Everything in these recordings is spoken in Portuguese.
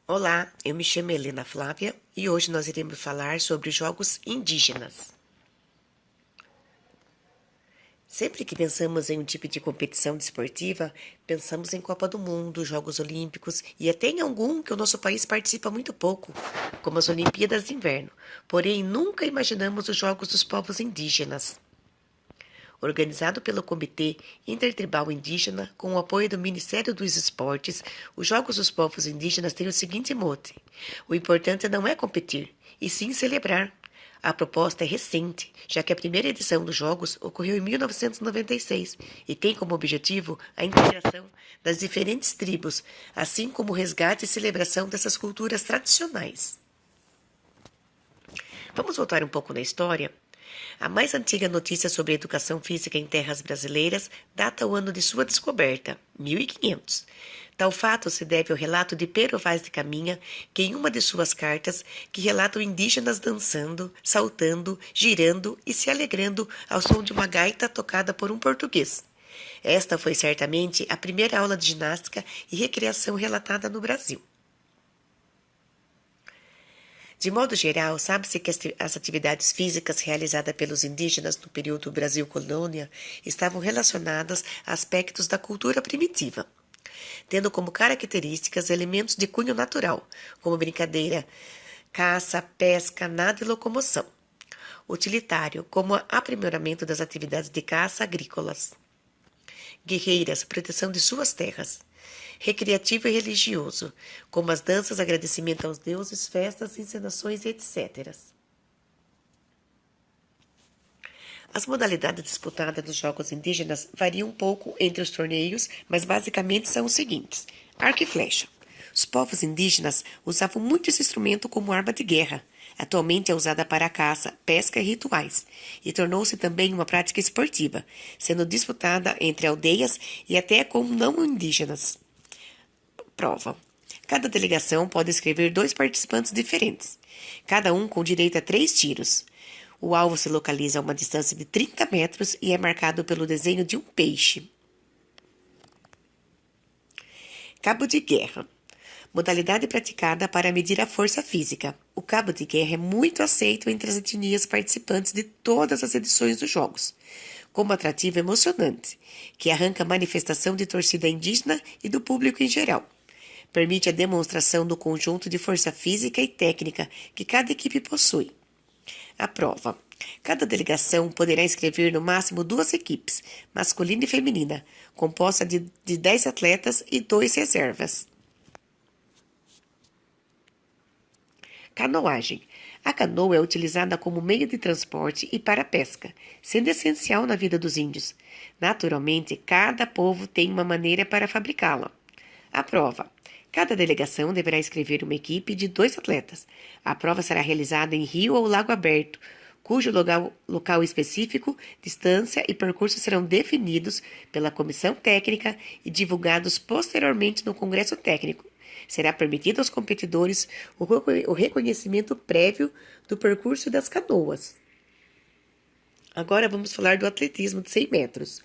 Olá, eu me chamo Helena Flávia e hoje nós iremos falar sobre jogos indígenas. Sempre que pensamos em um tipo de competição desportiva, pensamos em Copa do Mundo, Jogos Olímpicos e até em algum que o nosso país participa muito pouco, como as Olimpíadas de Inverno. Porém, nunca imaginamos os Jogos dos Povos Indígenas. Organizado pelo Comitê Intertribal Indígena, com o apoio do Ministério dos Esportes, os Jogos dos Povos Indígenas têm o seguinte mote: o importante não é competir, e sim celebrar. A proposta é recente, já que a primeira edição dos Jogos ocorreu em 1996 e tem como objetivo a integração das diferentes tribos, assim como o resgate e celebração dessas culturas tradicionais. Vamos voltar um pouco na história? A mais antiga notícia sobre a educação física em terras brasileiras data o ano de sua descoberta, 1500. Tal fato se deve ao relato de Pero Vaz de Caminha, que em uma de suas cartas, que relatam indígenas dançando, saltando, girando e se alegrando ao som de uma gaita tocada por um português. Esta foi certamente a primeira aula de ginástica e recreação relatada no Brasil. De modo geral, sabe-se que as atividades físicas realizadas pelos indígenas no período Brasil-colônia estavam relacionadas a aspectos da cultura primitiva, tendo como características elementos de cunho natural, como brincadeira, caça, pesca, nado e locomoção. Utilitário, como aprimoramento das atividades de caça agrícolas. Guerreiras, proteção de suas terras. Recreativo e religioso, como as danças, agradecimento aos deuses, festas, encenações e etc. As modalidades disputadas nos jogos indígenas variam um pouco entre os torneios, mas basicamente são os seguintes: arco e flecha. Os povos indígenas usavam muito esse instrumento como arma de guerra. Atualmente é usada para caça, pesca e rituais, e tornou-se também uma prática esportiva, sendo disputada entre aldeias e até com não indígenas. Prova. Cada delegação pode escrever 2 participantes diferentes, cada um com direito a 3 tiros. O alvo se localiza a uma distância de 30 metros e é marcado pelo desenho de um peixe. Cabo de guerra. Modalidade praticada para medir a força física. O cabo de guerra é muito aceito entre as etnias participantes de todas as edições dos jogos, como atrativo emocionante, que arranca a manifestação de torcida indígena e do público em geral. Permite a demonstração do conjunto de força física e técnica que cada equipe possui. A prova. Cada delegação poderá inscrever no máximo 2 equipes, masculina e feminina, composta de 10 atletas e 2 reservas. Canoagem. A canoa é utilizada como meio de transporte e para pesca, sendo essencial na vida dos índios. Naturalmente, cada povo tem uma maneira para fabricá-la. A prova. Cada delegação deverá escrever uma equipe de 2 atletas. A prova será realizada em rio ou lago aberto, cujo local específico, distância e percurso serão definidos pela comissão técnica e divulgados posteriormente no Congresso Técnico. Será permitido aos competidores o reconhecimento prévio do percurso das canoas. Agora vamos falar do atletismo de 100 metros.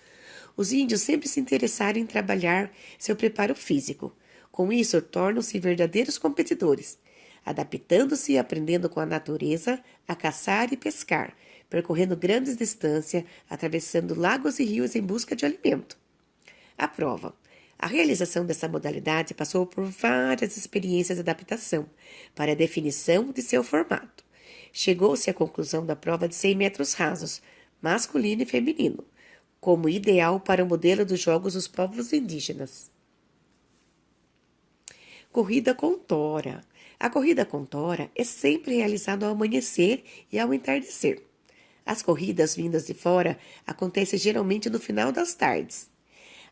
Os índios sempre se interessaram em trabalhar seu preparo físico. Com isso, tornam-se verdadeiros competidores, adaptando-se e aprendendo com a natureza a caçar e pescar, percorrendo grandes distâncias, atravessando lagos e rios em busca de alimento. A prova. A realização dessa modalidade passou por várias experiências de adaptação para a definição de seu formato. Chegou-se à conclusão da prova de 100 metros rasos, masculino e feminino, como ideal para o modelo dos Jogos dos Povos Indígenas. Corrida com tora. A corrida com tora é sempre realizada ao amanhecer e ao entardecer. As corridas vindas de fora acontecem geralmente no final das tardes.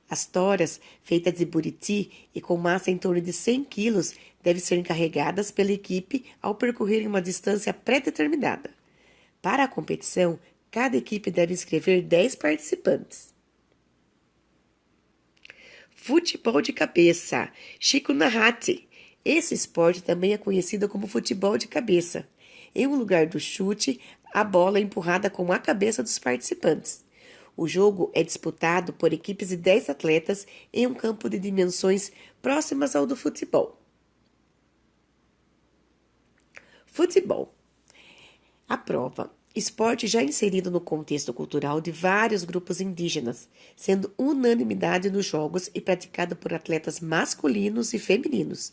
As toras, feitas de buriti e com massa em torno de 100 quilos, devem ser carregadas pela equipe ao percorrerem uma distância pré-determinada. Para a competição, cada equipe deve inscrever 10 participantes. Futebol de cabeça. Chico Narrati. Esse esporte também é conhecido como futebol de cabeça. Em um lugar do chute, a bola é empurrada com a cabeça dos participantes. O jogo é disputado por equipes de 10 atletas em um campo de dimensões próximas ao do futebol. Futebol. A prova. Esporte já inserido no contexto cultural de vários grupos indígenas, sendo unanimidade nos jogos e praticado por atletas masculinos e femininos.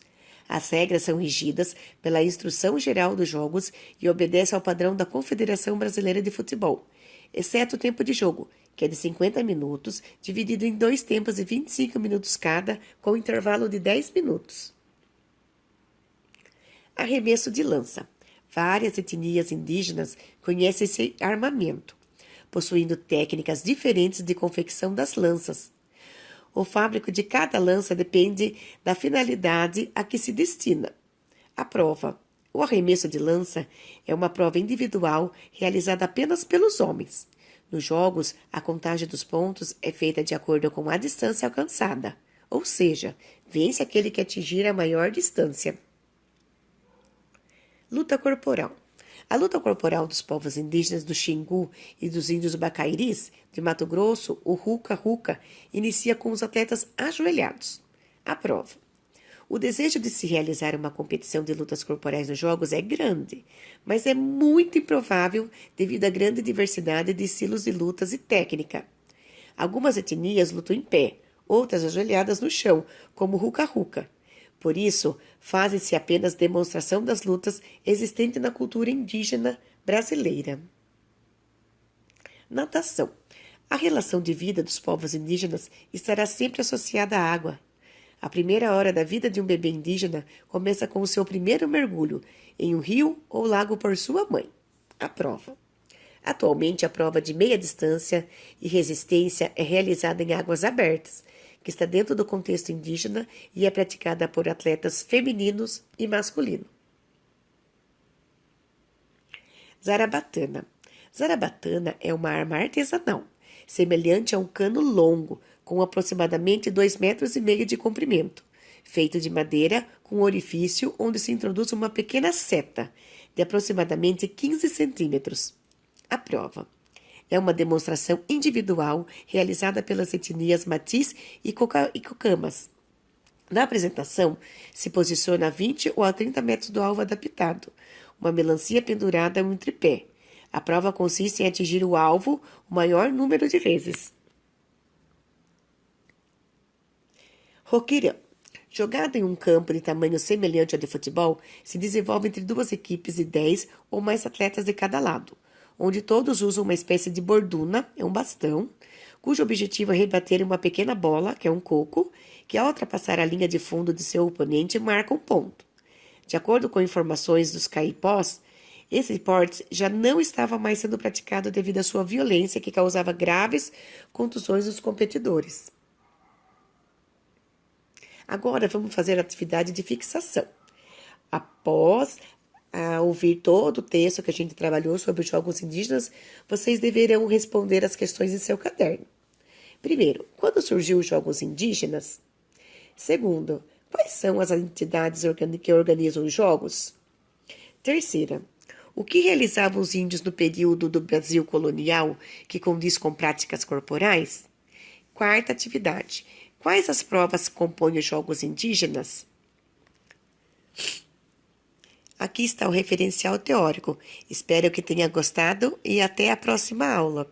As regras são regidas pela Instrução Geral dos Jogos e obedecem ao padrão da Confederação Brasileira de Futebol, exceto o tempo de jogo, que é de 50 minutos, dividido em 2 tempos de 25 minutos cada, com intervalo de 10 minutos. Arremesso de lança. Várias etnias indígenas conhecem esse armamento, possuindo técnicas diferentes de confecção das lanças. O fábrico de cada lança depende da finalidade a que se destina. A prova. O arremesso de lança é uma prova individual realizada apenas pelos homens. Nos jogos, a contagem dos pontos é feita de acordo com a distância alcançada, ou seja, vence aquele que atingir a maior distância. Luta corporal. A luta corporal dos povos indígenas do Xingu e dos índios Bacairis, de Mato Grosso, o Ruca-Ruca, inicia com os atletas ajoelhados. A prova. O desejo de se realizar uma competição de lutas corporais nos jogos é grande, mas é muito improvável devido à grande diversidade de estilos de lutas e técnica. Algumas etnias lutam em pé, outras ajoelhadas no chão, como o Ruca-Ruca. Por isso, fazem-se apenas demonstração das lutas existentes na cultura indígena brasileira. Natação. A relação de vida dos povos indígenas estará sempre associada à água. A primeira hora da vida de um bebê indígena começa com o seu primeiro mergulho em um rio ou lago por sua mãe. A prova. Atualmente, a prova de meia distância e resistência é realizada em águas abertas, que está dentro do contexto indígena e é praticada por atletas femininos e masculinos. Zarabatana. Zarabatana é uma arma artesanal, semelhante a um cano longo, com aproximadamente 2,5 metros de comprimento, feito de madeira com um orifício onde se introduz uma pequena seta, de aproximadamente 15 centímetros. A prova. É uma demonstração individual realizada pelas etnias Matis e Cocamas. Na apresentação, se posiciona a 20 ou a 30 metros do alvo adaptado, uma melancia pendurada em um tripé. A prova consiste em atingir o alvo o maior número de vezes. Roqueirão. Jogada em um campo de tamanho semelhante ao de futebol, se desenvolve entre 2 equipes de 10 ou mais atletas de cada lado, onde todos usam uma espécie de borduna, é um bastão, cujo objetivo é rebater uma pequena bola, que é um coco, que ao ultrapassar a linha de fundo de seu oponente marca um ponto. De acordo com informações dos caipós, esse esporte já não estava mais sendo praticado devido à sua violência, que causava graves contusões nos competidores. Agora vamos fazer a atividade de fixação. Após ouvir todo o texto que a gente trabalhou sobre os jogos indígenas, vocês deverão responder as questões em seu caderno. Primeiro, quando surgiu os jogos indígenas? Segundo, quais são as entidades que organizam os jogos? Terceira, o que realizavam os índios no período do Brasil colonial que condiz com práticas corporais? Quarta atividade, quais as provas que compõem os jogos indígenas? Aqui está o referencial teórico. Espero que tenha gostado e até a próxima aula.